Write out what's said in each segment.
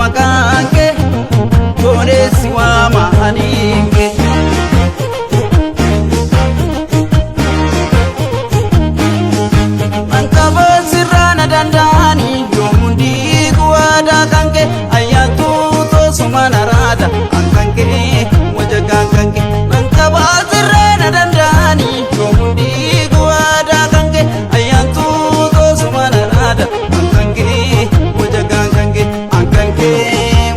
makanke Bonesi wa mahaninge Mankaba sirrana dandani Yomundi kuwada kanke Ayatu to sumana rada Ankanke wajagan kanke Mankaba sirrana dandani Yomundi kuwada kanke Ayatu to sumana rada Ankanke wajagan kanke Ankanke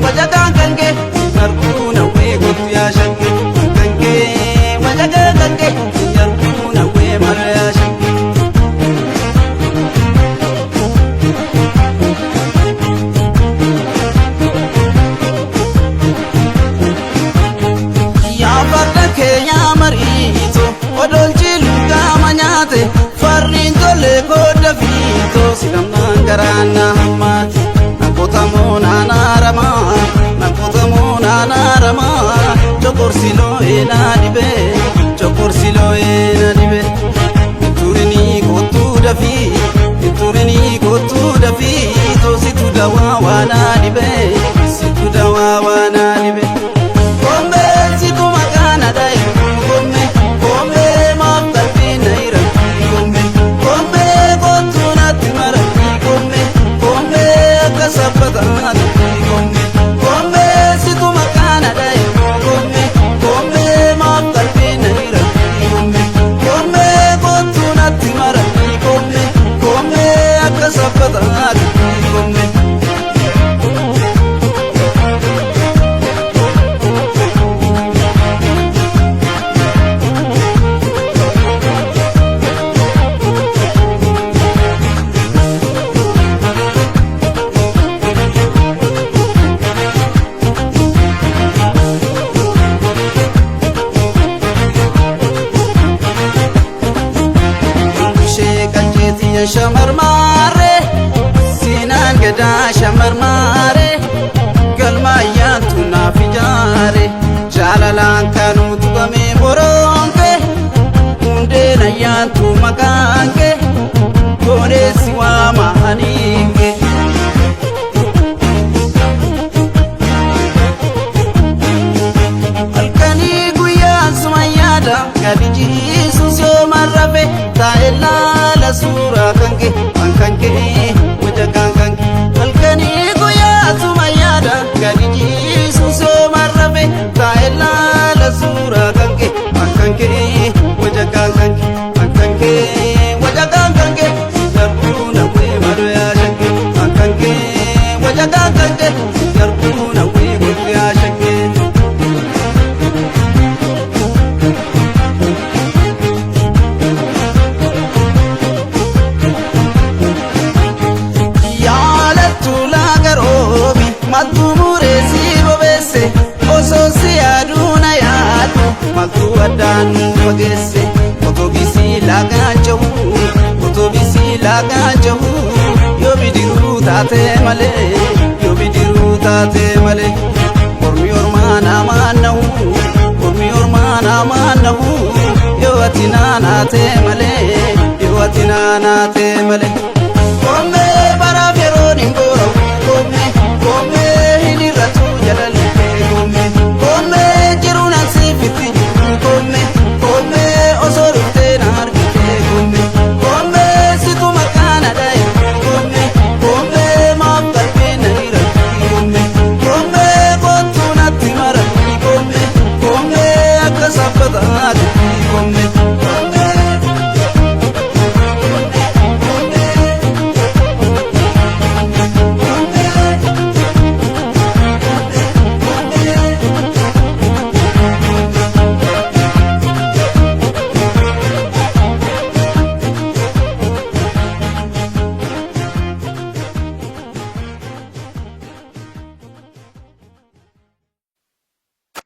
wajagan kanke Narkuna we gutya shanke Ankanke wajagan kanke Narkuna we maraya shanke Ya marito odolchi luga manyate farrin tole koda vito silam nangarana hamati nakotamona narama chokorsilo ena dibe turini kotu dafi to situ dawa wana dibe kombe situ makana dai Shamar mare sinan gada shamar mare galma yantu nafijare jalalan kanu tugame boronke unde na yantu makanke bonesi wa mahaninge alkani guya sumayada kadiji susyo marabe taella la sura kanke ankanke wajagan kanke alkani goya sumayada kadiji suso marabe taella la sura kanke ankanke wajagan kanke ankanke wajagan kanke darbuna we marya shanke ankanke wajagan kanke darbuna we gutya shanke Matumure si bobese oso si aduna yadu Maltu adan magese otobisi lagajahu yo bidiru tate male ormi ormana manahu yo atinana te male